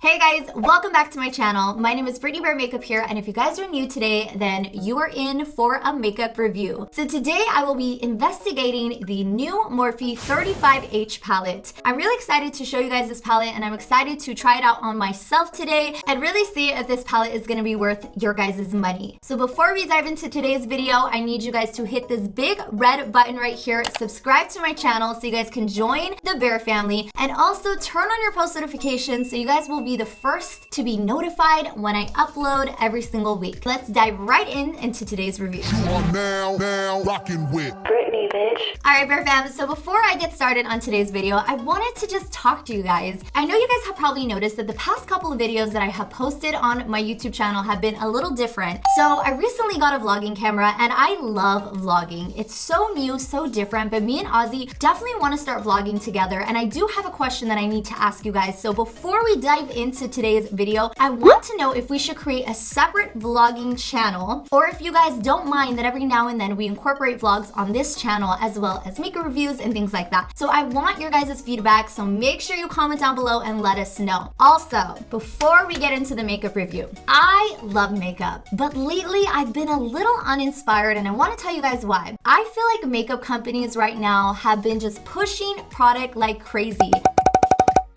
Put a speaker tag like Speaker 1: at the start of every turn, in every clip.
Speaker 1: Hey guys, welcome back to my channel. My name is BrittanyBearMakeup here, and if you guys are new today, then you are in for a makeup review. So today I will be investigating the new Morphe 35H palette. I'm really excited to show you guys this palette, and I'm excited to try it out on myself today and really see if this palette is gonna be worth your guys' money. So before we dive into today's video, I need you guys to hit this big red button right here, subscribe to my channel so you guys can join the Bear family, and also turn on your post notifications so you guys will be the first to be notified when I upload every single week. Let's dive right into today's review.
Speaker 2: You are now rocking with
Speaker 3: Brittany, bitch.
Speaker 1: Alright, Bear fam, so before I get started on today's video, I wanted to just talk to you guys. I know you guys have probably noticed that the past couple of videos that I have posted on my YouTube channel have been a little different. So I recently got a vlogging camera and I love vlogging. It's so new, so different, but me and Ozzy definitely want to start vlogging together, and I do have a question that I need to ask you guys. So before we dive into today's video, I want to know if we should create a separate vlogging channel, or if you guys don't mind that every now and then we incorporate vlogs on this channel as well as makeup reviews and things like that. So I want your guys' feedback, so make sure you comment down below and let us know. Also, before we get into the makeup review, I love makeup, but lately I've been a little uninspired, and I want to tell you guys why. I feel like makeup companies right now have been just pushing product like crazy.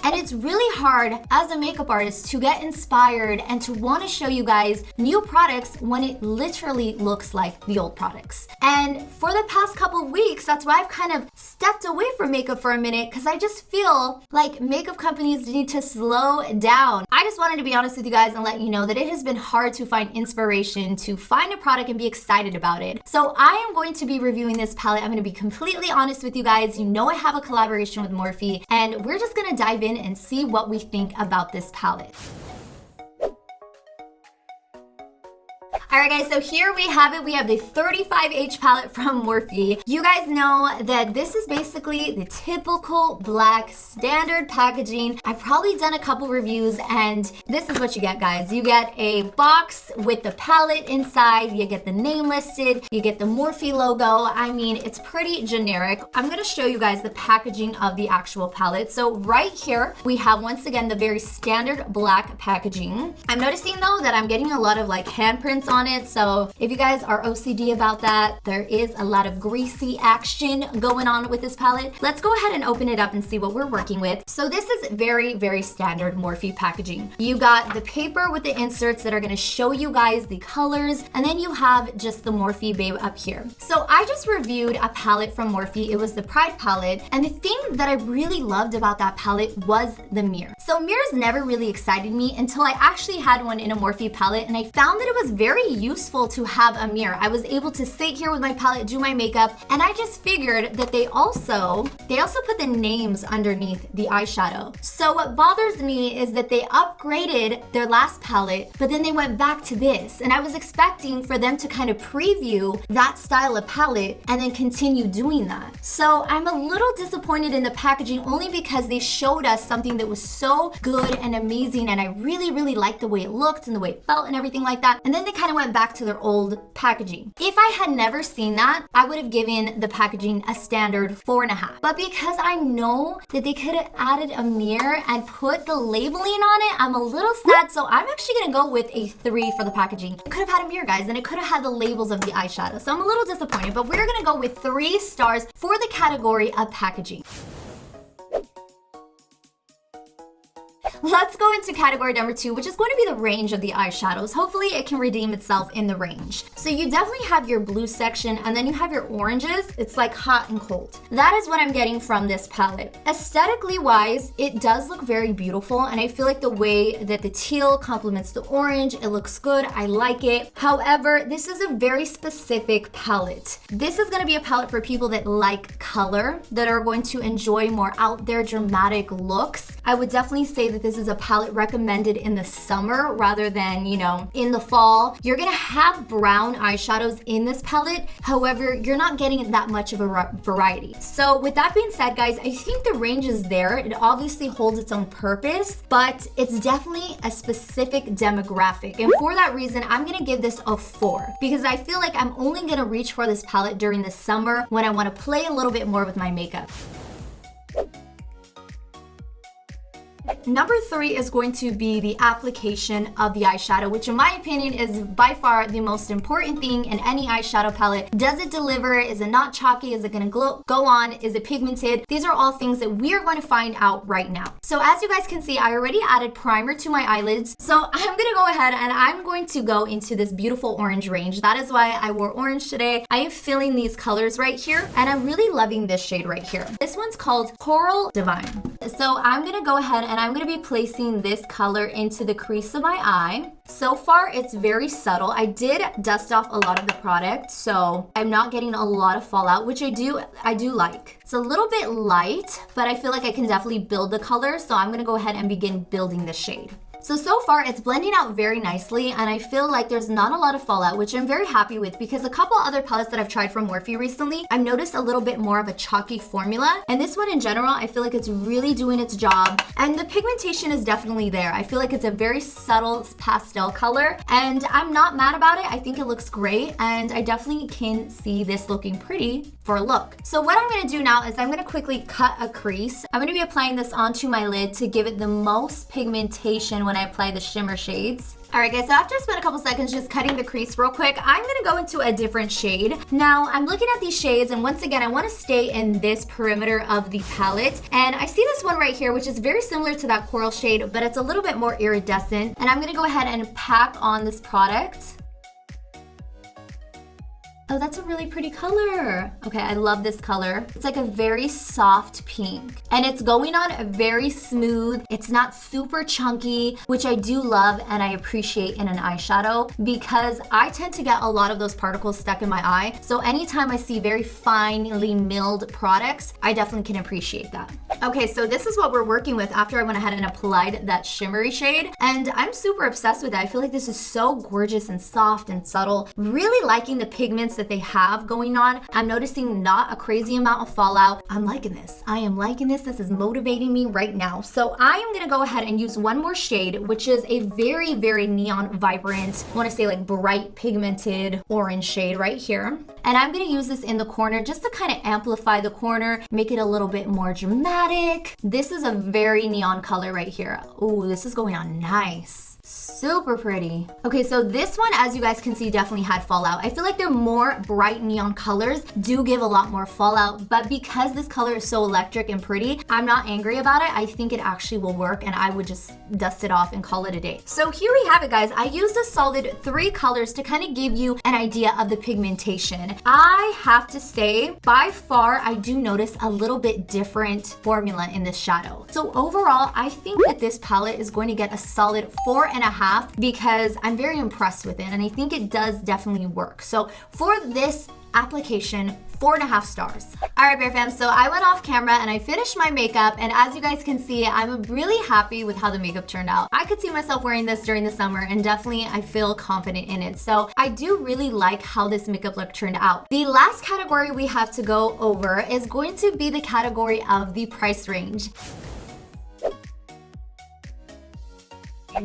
Speaker 1: And it's really hard as a makeup artist to get inspired and to want to show you guys new products when it literally looks like the old products. And for the past couple of weeks, that's why I've kind of stepped away from makeup for a minute, because I just feel like makeup companies need to slow down. I just wanted to be honest with you guys and let you know that it has been hard to find inspiration to find a product and be excited about it. So I am going to be reviewing this palette. I'm going to be completely honest with you guys. You know I have a collaboration with Morphe, and we're just going to dive in and see what we think about this palette. Alright guys, so here we have it. We have the 35H palette from Morphe. You guys know that this is basically the typical black standard packaging. I've probably done a couple reviews, and this is what you get, guys. You get a box with the palette inside, you get the name listed, you get the Morphe logo. I mean, it's pretty generic. I'm gonna show you guys the packaging of the actual palette. So right here, we have once again the very standard black packaging. I'm noticing though that I'm getting a lot of like handprints on it, so if you guys are OCD about that, there is a lot of greasy action going on with this palette. Let's go ahead and open it up and see what we're working with. So this is very standard Morphe packaging. You got the paper with the inserts that are going to show you guys the colors, and then you have just the Morphe babe up here. So I just reviewed a palette from Morphe. It was the Pride palette, and the thing that I really loved about that palette was the mirror. So mirrors never really excited me until I actually had one in a Morphe palette, and I found that it was very useful to have a mirror. I was able to sit here with my palette, do my makeup, and I just figured that they also put the names underneath the eyeshadow. So what bothers me is that they upgraded their last palette, but then they went back to this, and I was expecting for them to kind of preview that style of palette and then continue doing that. So I'm a little disappointed in the packaging, only because they showed us something that was so good and amazing, and I really liked the way it looked and the way it felt and everything like that, and then they kind of went back to their old packaging. If I had never seen that, I would have given the packaging a standard 4.5. But because I know that they could have added a mirror and put the labeling on it, I'm a little sad, so I'm actually gonna go with a 3 for the packaging. It could have had a mirror, guys, and it could have had the labels of the eyeshadow, so I'm a little disappointed, but we're gonna go with 3 stars for the category of packaging. Let's go into category number 2, which is going to be the range of the eyeshadows. Hopefully it can redeem itself in the range. So you definitely have your blue section, and then you have your oranges. It's like hot and cold. That is what I'm getting from this palette. Aesthetically wise, it does look very beautiful, and I feel like the way that the teal complements the orange, it looks good. I like it. However, this is a very specific palette. This is going to be a palette for people that like color, that are going to enjoy more out there dramatic looks. I would definitely say that this is a palette recommended in the summer rather than, you know, in the fall. You're gonna have brown eyeshadows in this palette. However, you're not getting that much of a variety. So with that being said, guys, I think the range is there. It obviously holds its own purpose, but it's definitely a specific demographic. And for that reason, I'm gonna give this a 4, because I feel like I'm only gonna reach for this palette during the summer when I wanna play a little bit more with my makeup. Number 3 is going to be the application of the eyeshadow, which in my opinion is by far the most important thing in any eyeshadow palette. Does it deliver? Is it not chalky? Is it going to go on? Is it pigmented? These are all things that we are going to find out right now. So as you guys can see, I already added primer to my eyelids. So I'm going to go ahead and I'm going to go into this beautiful orange range. That is why I wore orange today. I am feeling these colors right here, and I'm really loving this shade right here. This one's called Coral Divine. So I'm going to go ahead and I'm going to be placing this color into the crease of my eye. So far, it's very subtle. I did dust off a lot of the product, so I'm not getting a lot of fallout, which I do like. It's a little bit light, but I feel like I can definitely build the color, so I'm gonna go ahead and begin building the shade. So far it's blending out very nicely, and I feel like there's not a lot of fallout, which I'm very happy with, because a couple other palettes that I've tried from Morphe recently, I've noticed a little bit more of a chalky formula. And this one in general, I feel like it's really doing its job. And the pigmentation is definitely there. I feel like it's a very subtle pastel color, and I'm not mad about it. I think it looks great, and I definitely can see this looking pretty for a look. So what I'm gonna do now is I'm gonna quickly cut a crease. I'm gonna be applying this onto my lid to give it the most pigmentation when I apply the shimmer shades. Alright guys, so after I spent a couple seconds just cutting the crease real quick, I'm gonna go into a different shade. Now, I'm looking at these shades, and once again, I wanna stay in this perimeter of the palette. And I see this one right here, which is very similar to that coral shade, but it's a little bit more iridescent. And I'm gonna go ahead and pack on this product. Oh, that's a really pretty color. Okay, I love this color. It's like a very soft pink, and it's going on very smooth. It's not super chunky, which I do love and I appreciate in an eyeshadow, because I tend to get a lot of those particles stuck in my eye. So anytime I see very finely milled products, I definitely can appreciate that. Okay, so this is what we're working with after I went ahead and applied that shimmery shade, and I'm super obsessed with it. I feel like this is so gorgeous and soft and subtle. Really liking the pigments that they have going on. I'm noticing not a crazy amount of fallout. I'm liking this. I am liking this. This is motivating me right now. So I am gonna go ahead and use one more shade, which is a very, very neon vibrant, I wanna say like bright pigmented orange shade right here. And I'm gonna use this in the corner just to kind of amplify the corner, make it a little bit more dramatic. This is a very neon color right here. Ooh, this is going on nice. Super pretty. Okay, so this one, as you guys can see, definitely had fallout. I feel like they're more bright neon colors do give a lot more fallout, but because this color is so electric and pretty, I'm not angry about it. I think it actually will work, and I would just dust it off and call it a day. So here we have it, guys. I used a solid 3 colors to kind of give you an idea of the pigmentation. I have to say, by far, I do notice a little bit different formula in this shadow. So overall, I think that this palette is going to get a solid 4.5, because I'm very impressed with it, and I think it does definitely work. So for this application, 4.5 stars. All right, Bear Fam, so I went off camera and I finished my makeup, and as you guys can see, I'm really happy with how the makeup turned out. I could see myself wearing this during the summer, and definitely I feel confident in it. So I do really like how this makeup look turned out. The last category we have to go over is going to be the category of the price range.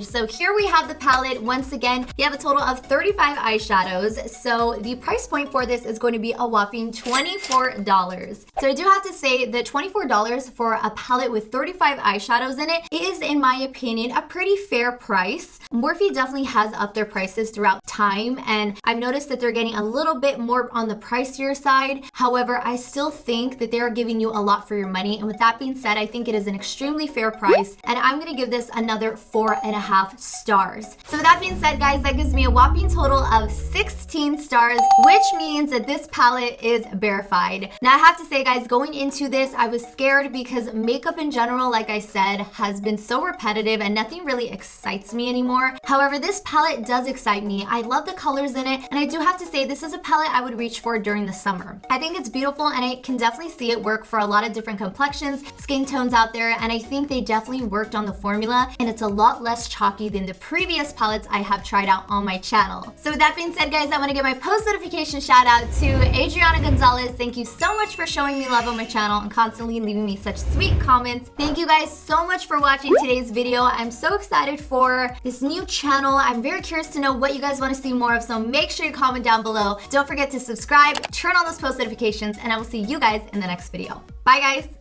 Speaker 1: So here we have the palette. Once again, you have a total of 35 eyeshadows. So the price point for this is going to be a whopping $24. So I do have to say that $24 for a palette with 35 eyeshadows in it is, in my opinion, a pretty fair price. Morphe definitely has upped their prices throughout time, and I've noticed that they're getting a little bit more on the pricier side. However, I still think that they are giving you a lot for your money. And with that being said, I think it is an extremely fair price, and I'm gonna give this another 4.5 stars. So with that being said, guys, that gives me a whopping total of 16 stars, which means that this palette is verified. Now I have to say, guys, going into this, I was scared because makeup in general, like I said, has been so repetitive and nothing really excites me anymore. However, this palette does excite me. I love the colors in it, and I do have to say this is a palette I would reach for during the summer. I think it's beautiful, and I can definitely see it work for a lot of different complexions, skin tones out there, and I think they definitely worked on the formula, and it's a lot less chalky than the previous palettes I have tried out on my channel. So with that being said, guys, I want to give my post notification shout out to Adriana Gonzalez. Thank you so much for showing me love on my channel and constantly leaving me such sweet comments. Thank you guys so much for watching today's video. I'm so excited for this new channel. I'm very curious to know what you guys want to see more of, so make sure you comment down below. Don't forget to subscribe, turn on those post notifications, and I will see you guys in the next video. Bye, guys.